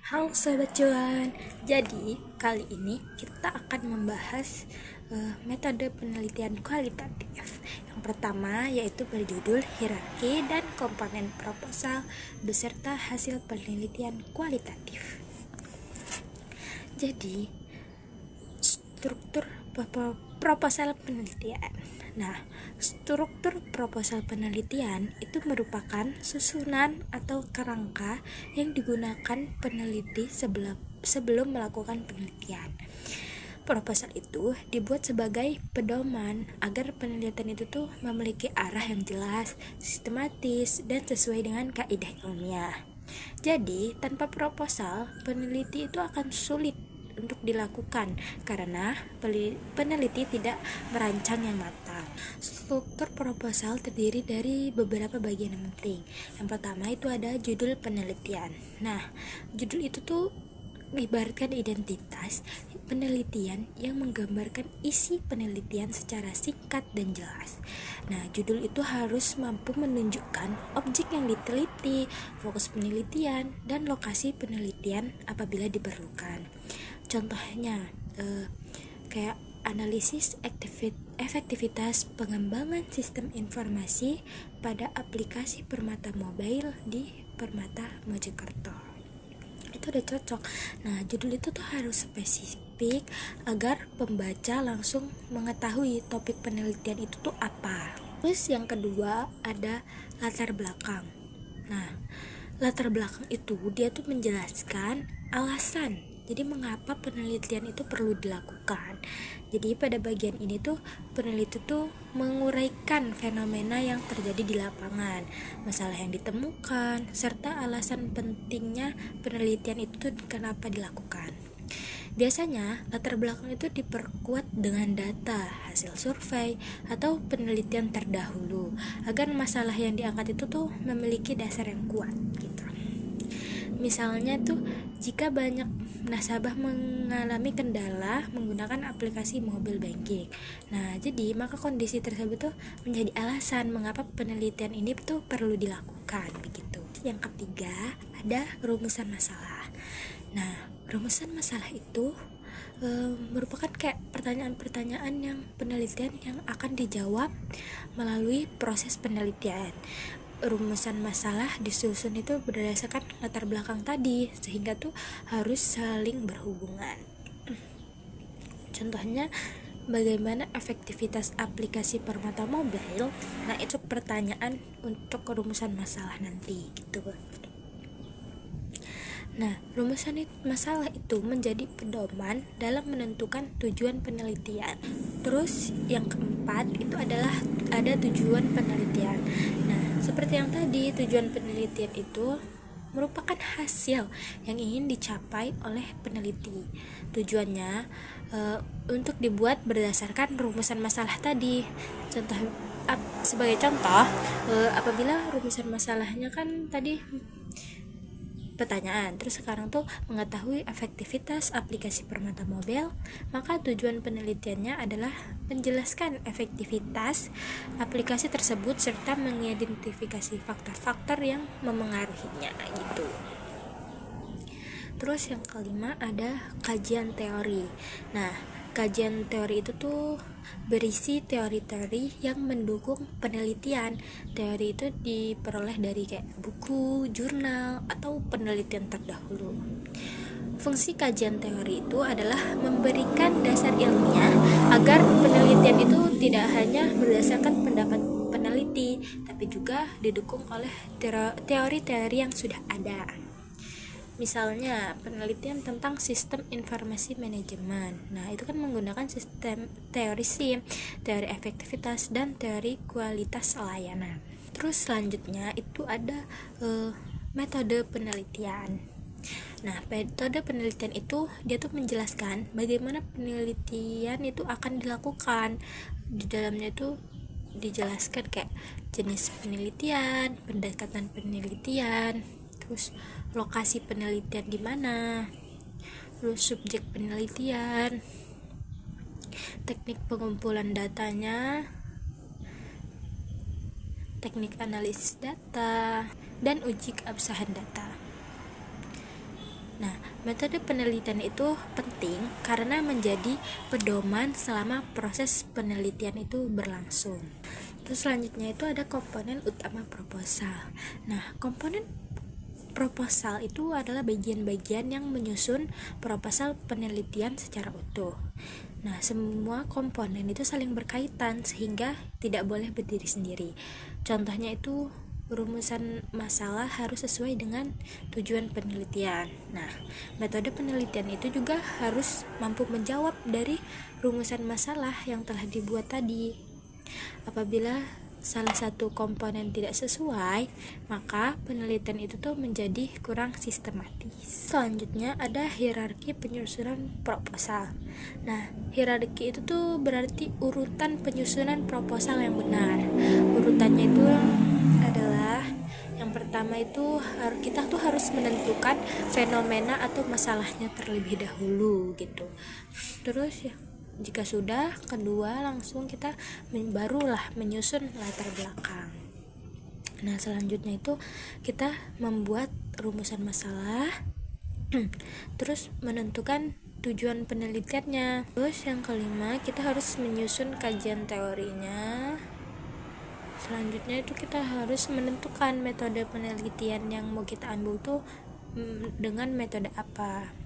Halo Sobat Cuan, jadi kali ini kita akan membahas metode penelitian kualitatif. Yang pertama yaitu berjudul hierarki dan komponen proposal beserta hasil penelitian kualitatif. Jadi struktur proposal penelitian. Nah, struktur proposal penelitian itu merupakan susunan atau kerangka yang digunakan peneliti sebelum melakukan penelitian. Proposal itu dibuat sebagai pedoman agar penelitian itu tuh memiliki arah yang jelas, sistematis, dan sesuai dengan kaidah ilmiah. Jadi, tanpa proposal, peneliti itu akan sulit untuk dilakukan karena peneliti tidak merancang yang matang. Struktur proposal terdiri dari beberapa bagian yang penting. Yang pertama itu ada judul penelitian. Nah, judul itu tuh ibaratkan identitas penelitian yang menggambarkan isi penelitian secara singkat dan jelas. Nah, judul itu harus mampu menunjukkan objek yang diteliti, fokus penelitian, dan lokasi penelitian apabila diperlukan. Contohnya, kayak analisis efektivitas pengembangan sistem informasi pada aplikasi Permata Mobile di Permata Mojokerto. Itu udah cocok. Nah, judul itu tuh harus spesifik agar pembaca langsung mengetahui topik penelitian itu tuh apa. Terus yang kedua ada latar belakang. Nah, latar belakang itu dia tuh menjelaskan alasan jadi mengapa penelitian itu perlu dilakukan. Jadi pada bagian ini tuh peneliti tuh menguraikan fenomena yang terjadi di lapangan, masalah yang ditemukan, serta alasan pentingnya penelitian itu tuh kenapa dilakukan. Biasanya latar belakang itu diperkuat dengan data, hasil survei, atau penelitian terdahulu agar masalah yang diangkat itu tuh memiliki dasar yang kuat gitu. Misalnya tuh jika banyak nasabah mengalami kendala menggunakan aplikasi mobile banking. Nah, jadi maka kondisi tersebut tuh menjadi alasan mengapa penelitian ini tuh perlu dilakukan begitu. Yang ketiga, ada rumusan masalah. Nah, rumusan masalah itu merupakan kayak pertanyaan-pertanyaan yang penelitian yang akan dijawab melalui proses penelitian. Rumusan masalah disusun itu berdasarkan latar belakang tadi sehingga tuh harus saling berhubungan. Contohnya bagaimana efektivitas aplikasi Permata Mobile. Nah, itu pertanyaan untuk rumusan masalah nanti gitu. Nah, rumusan masalah itu menjadi pedoman dalam menentukan tujuan penelitian. Terus yang keempat itu adalah ada tujuan penelitian. Nah, seperti yang tadi, tujuan penelitian itu merupakan hasil yang ingin dicapai oleh peneliti. Tujuannya untuk dibuat berdasarkan rumusan masalah tadi. Sebagai contoh, apabila rumusan masalahnya kan tadi pertanyaan, terus sekarang tuh mengetahui efektivitas aplikasi Permata Mobile, maka tujuan penelitiannya adalah menjelaskan efektivitas aplikasi tersebut serta mengidentifikasi faktor-faktor yang memengaruhinya gitu. Terus yang kelima ada kajian teori. Nah, kajian teori itu tuh berisi teori-teori yang mendukung penelitian. Teori itu diperoleh dari kayak buku, jurnal, atau penelitian terdahulu. Fungsi kajian teori itu adalah memberikan dasar ilmiah agar penelitian itu tidak hanya berdasarkan pendapat peneliti, tapi juga didukung oleh teori-teori yang sudah ada. Misalnya penelitian tentang sistem informasi manajemen. Nah, itu kan menggunakan sistem teori SIM, teori efektivitas, dan teori kualitas layanan. Terus selanjutnya itu ada metode penelitian. Nah, metode penelitian itu dia tuh menjelaskan bagaimana penelitian itu akan dilakukan. Di dalamnya itu dijelaskan kayak jenis penelitian, pendekatan penelitian, terus lokasi penelitian di mana, terus subjek penelitian, teknik pengumpulan datanya, teknik analisis data, dan uji keabsahan data. Nah, metode penelitian itu penting karena menjadi pedoman selama proses penelitian itu berlangsung. Terus selanjutnya itu ada komponen utama proposal. Nah, komponen proposal itu adalah bagian-bagian yang menyusun proposal penelitian secara utuh. Nah, semua komponen itu saling berkaitan sehingga tidak boleh berdiri sendiri. Contohnya itu rumusan masalah harus sesuai dengan tujuan penelitian. Nah, metode penelitian itu juga harus mampu menjawab dari rumusan masalah yang telah dibuat tadi. Apabila salah satu komponen tidak sesuai, maka penelitian itu tuh menjadi kurang sistematis. Selanjutnya ada hierarki penyusunan proposal. Nah, hierarki itu tuh berarti urutan penyusunan proposal yang benar. Urutannya itu adalah yang pertama itu kita tuh harus menentukan fenomena atau masalahnya terlebih dahulu gitu. Terus ya, jika sudah, kedua langsung kita barulah menyusun latar belakang. Nah, selanjutnya itu kita membuat rumusan masalah, terus menentukan tujuan penelitiannya. Terus yang kelima, kita harus menyusun kajian teorinya. Selanjutnya itu kita harus menentukan metode penelitian yang mau kita ambil tuh dengan metode apa.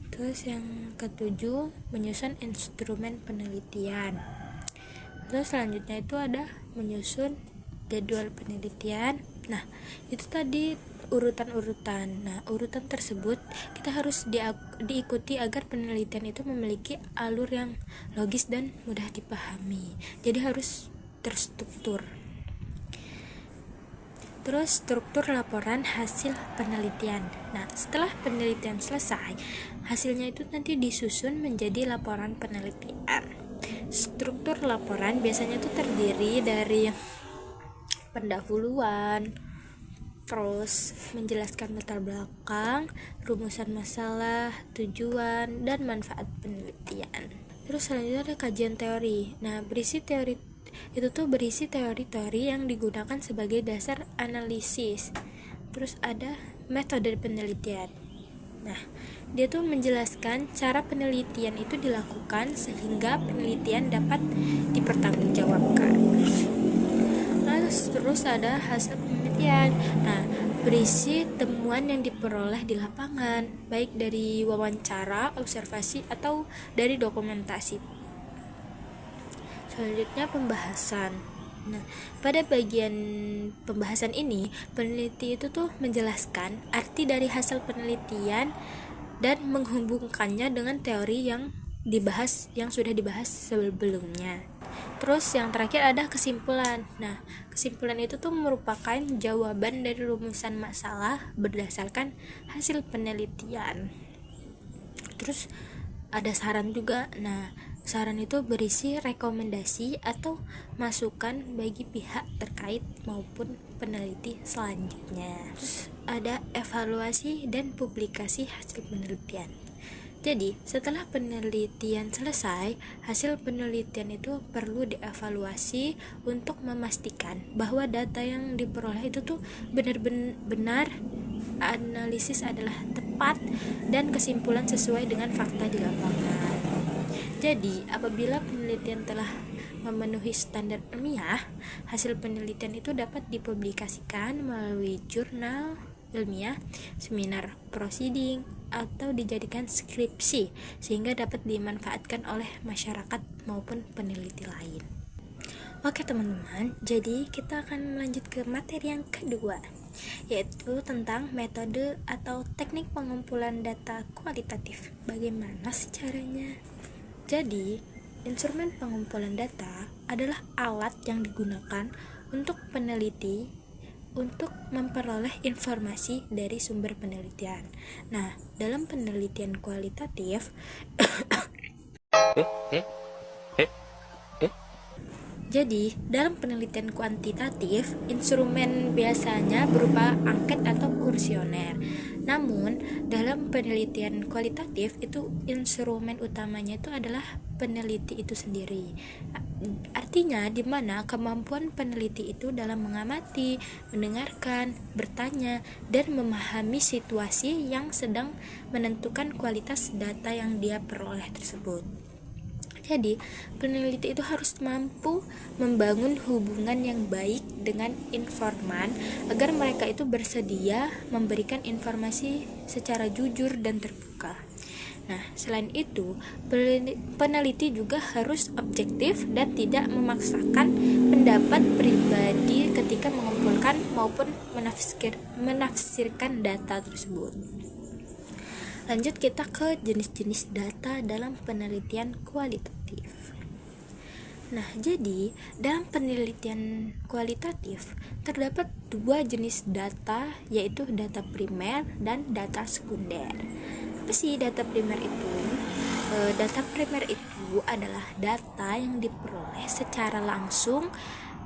Terus yang ketujuh, menyusun instrumen penelitian. Terus selanjutnya itu ada menyusun jadwal penelitian. Nah, itu tadi urutan-urutan. Nah, urutan tersebut kita harus diikuti agar penelitian itu memiliki alur yang logis dan mudah dipahami. Jadi harus terstruktur. Terus struktur laporan hasil penelitian. Nah, setelah penelitian selesai, hasilnya itu nanti disusun menjadi laporan penelitian. Struktur laporan biasanya itu terdiri dari pendahuluan, terus menjelaskan latar belakang, rumusan masalah, tujuan, dan manfaat penelitian. Terus selanjutnya ada kajian teori. Nah, berisi teori-teori yang digunakan sebagai dasar analisis. Terus ada metode penelitian. Nah, dia tuh menjelaskan cara penelitian itu dilakukan sehingga penelitian dapat dipertanggungjawabkan. Terus ada hasil penelitian. Nah, berisi temuan yang diperoleh di lapangan, baik dari wawancara, observasi, atau dari dokumentasi. Selanjutnya pembahasan. Nah, pada bagian pembahasan ini, peneliti itu tuh menjelaskan arti dari hasil penelitian dan menghubungkannya dengan teori yang sudah dibahas sebelumnya. Terus yang terakhir ada kesimpulan. Nah, kesimpulan itu tuh merupakan jawaban dari rumusan masalah berdasarkan hasil penelitian. Terus ada saran juga. Nah, saran itu berisi rekomendasi atau masukan bagi pihak terkait maupun peneliti selanjutnya. Terus ada evaluasi dan publikasi hasil penelitian. Jadi, setelah penelitian selesai, hasil penelitian itu perlu dievaluasi untuk memastikan bahwa data yang diperoleh itu tuh benar-benar analisis adalah tepat dan kesimpulan sesuai dengan fakta di lapangan. Jadi, apabila penelitian telah memenuhi standar ilmiah, hasil penelitian itu dapat dipublikasikan melalui jurnal ilmiah, seminar proceeding, atau dijadikan skripsi sehingga dapat dimanfaatkan oleh masyarakat maupun peneliti lain. Oke teman-teman, jadi kita akan melanjut ke materi yang kedua, yaitu tentang metode atau teknik pengumpulan data kualitatif. Bagaimana sih caranya? Jadi, instrumen pengumpulan data adalah alat yang digunakan untuk peneliti untuk memperoleh informasi dari sumber penelitian. Nah, dalam penelitian kualitatif Jadi, dalam penelitian kuantitatif, instrumen biasanya berupa angket atau kuesioner. Namun, dalam penelitian kualitatif itu instrumen utamanya itu adalah peneliti itu sendiri. Artinya di mana kemampuan peneliti itu dalam mengamati, mendengarkan, bertanya, dan memahami situasi yang sedang menentukan kualitas data yang dia peroleh tersebut. Jadi, peneliti itu harus mampu membangun hubungan yang baik dengan informan agar mereka itu bersedia memberikan informasi secara jujur dan terbuka. Nah, selain itu, peneliti juga harus objektif dan tidak memaksakan pendapat pribadi ketika mengumpulkan maupun menafsirkan data tersebut. Lanjut kita ke jenis-jenis data dalam penelitian kualitatif. Nah, jadi dalam penelitian kualitatif terdapat dua jenis data, yaitu data primer dan data sekunder. Apa sih data primer itu? Data primer itu adalah data yang diperoleh secara langsung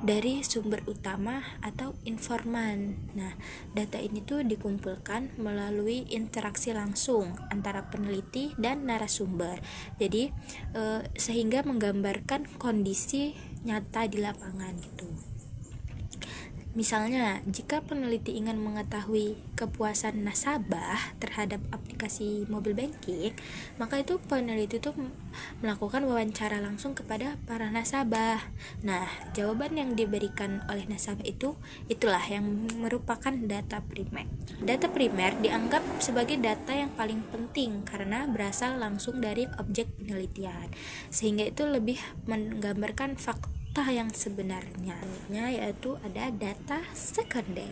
dari sumber utama atau informan. Nah, data ini tuh dikumpulkan melalui interaksi langsung antara peneliti dan narasumber. Jadi, sehingga menggambarkan kondisi nyata di lapangan gitu. Misalnya, jika peneliti ingin mengetahui kepuasan nasabah terhadap aplikasi mobile banking, maka itu peneliti itu melakukan wawancara langsung kepada para nasabah. Nah, jawaban yang diberikan oleh nasabah itulah yang merupakan data primer. Data primer dianggap sebagai data yang paling penting karena berasal langsung dari objek penelitian, sehingga itu lebih menggambarkan fakta yang sebenarnya, yaitu ada data sekunder.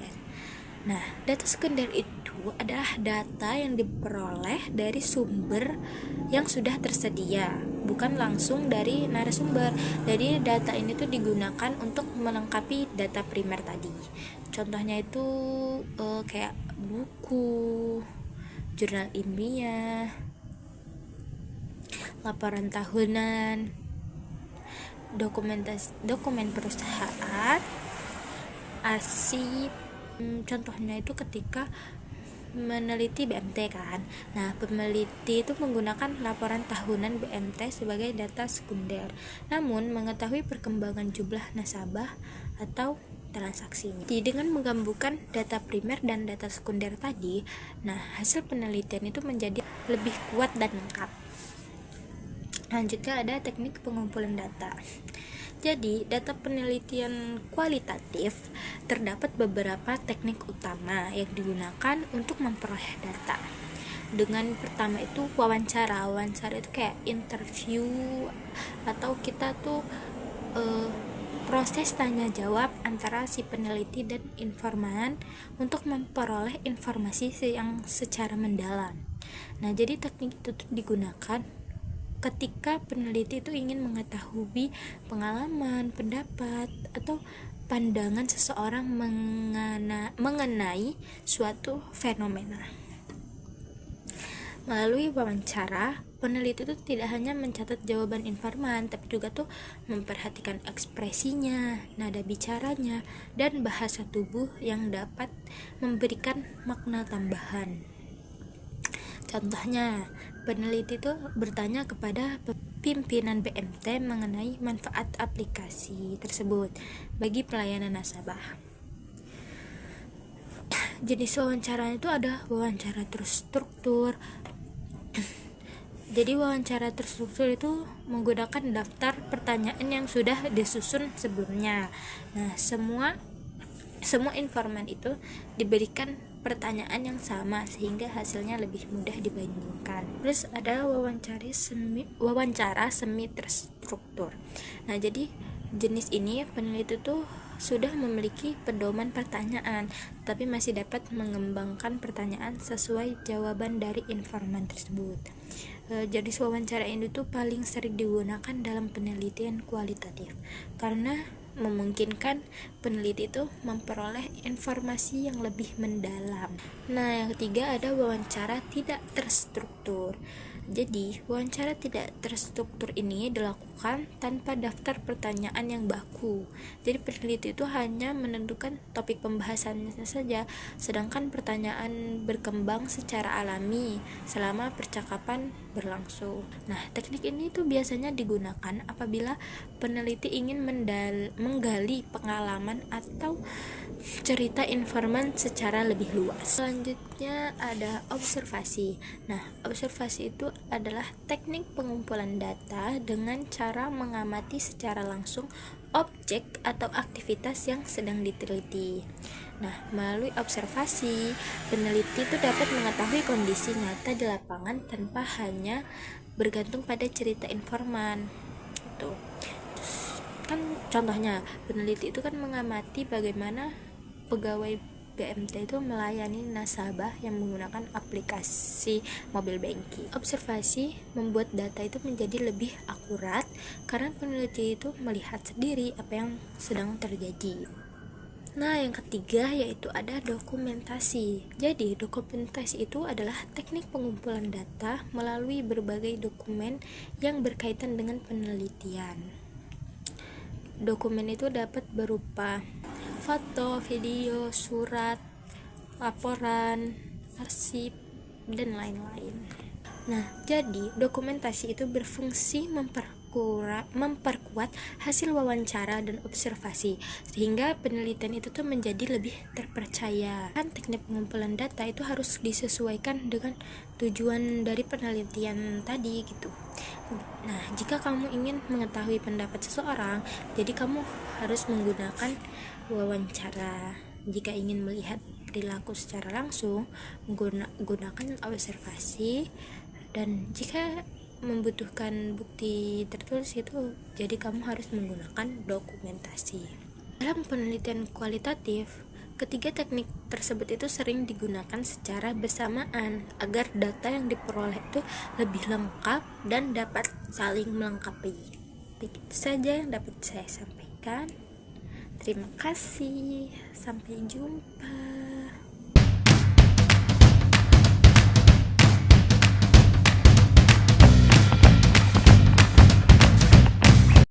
Nah, data sekunder itu adalah data yang diperoleh dari sumber yang sudah tersedia, bukan langsung dari narasumber. Jadi data ini tuh digunakan untuk melengkapi data primer tadi. Contohnya itu kayak buku, jurnal ilmiah, laporan tahunan, dokumen perusahaan, arsip. Contohnya itu ketika meneliti BMT kan. Nah, peneliti itu menggunakan laporan tahunan BMT sebagai data sekunder. Namun, mengetahui perkembangan jumlah nasabah atau transaksinya. Dengan menggabungkan data primer dan data sekunder tadi, nah hasil penelitian itu menjadi lebih kuat dan lengkap. Selanjutnya ada teknik pengumpulan data. Jadi, data penelitian kualitatif terdapat beberapa teknik utama yang digunakan untuk memperoleh data. Dengan pertama itu wawancara. Wawancara itu kayak interview atau kita tuh proses tanya jawab antara si peneliti dan informan untuk memperoleh informasi yang secara mendalam. Nah, jadi teknik itu tuh digunakan ketika peneliti itu ingin mengetahui pengalaman, pendapat, atau pandangan seseorang mengenai suatu fenomena. Melalui wawancara, peneliti itu tidak hanya mencatat jawaban informan, tapi juga tuh memperhatikan ekspresinya, nada bicaranya, dan bahasa tubuh yang dapat memberikan makna tambahan. Contohnya, peneliti itu bertanya kepada pimpinan BMT mengenai manfaat aplikasi tersebut bagi pelayanan nasabah. Jenis wawancara itu ada wawancara terstruktur. Jadi wawancara terstruktur itu menggunakan daftar pertanyaan yang sudah disusun sebelumnya. Nah, semua informan itu diberikan pertanyaan yang sama sehingga hasilnya lebih mudah dibandingkan. Terus ada wawancara semi terstruktur. Nah, jadi jenis ini peneliti tuh sudah memiliki pedoman pertanyaan, tapi masih dapat mengembangkan pertanyaan sesuai jawaban dari informan tersebut. Jadi wawancara ini tuh paling sering digunakan dalam penelitian kualitatif karena memungkinkan peneliti itu memperoleh informasi yang lebih mendalam. Nah, yang ketiga ada wawancara tidak terstruktur. Jadi, wawancara tidak terstruktur ini dilakukan tanpa daftar pertanyaan yang baku. Jadi, peneliti itu hanya menentukan topik pembahasannya saja, sedangkan pertanyaan berkembang secara alami selama percakapan berlangsung. Nah, teknik ini tuh biasanya digunakan apabila peneliti ingin menggali pengalaman atau cerita informan secara lebih luas. Selanjutnya ada observasi. Nah, observasi itu adalah teknik pengumpulan data dengan cara mengamati secara langsung objek atau aktivitas yang sedang diteliti. Nah, melalui observasi, peneliti itu dapat mengetahui kondisi nyata di lapangan tanpa hanya bergantung pada cerita informan. Itu kan contohnya, peneliti itu kan mengamati bagaimana pegawai BMT itu melayani nasabah yang menggunakan aplikasi mobile banking. Observasi membuat data itu menjadi lebih akurat karena peneliti itu melihat sendiri apa yang sedang terjadi. Nah, yang ketiga yaitu ada dokumentasi. Jadi, dokumentasi itu adalah teknik pengumpulan data melalui berbagai dokumen yang berkaitan dengan penelitian. Dokumen itu dapat berupa foto, video, surat, laporan, arsip, dan lain-lain. Nah, jadi dokumentasi itu berfungsi memperkuat hasil wawancara dan observasi, sehingga penelitian itu tuh menjadi lebih terpercaya. Kan teknik pengumpulan data itu harus disesuaikan dengan tujuan dari penelitian tadi gitu. Nah, jika kamu ingin mengetahui pendapat seseorang, jadi kamu harus menggunakan wawancara. Jika ingin melihat perilaku secara langsung, menggunakan observasi. Dan jika membutuhkan bukti tertulis itu, jadi kamu harus menggunakan dokumentasi. Dalam penelitian kualitatif, ketiga teknik tersebut itu sering digunakan secara bersamaan agar data yang diperoleh itu lebih lengkap dan dapat saling melengkapi. Begitu saja yang dapat saya sampaikan. Terima kasih, sampai jumpa.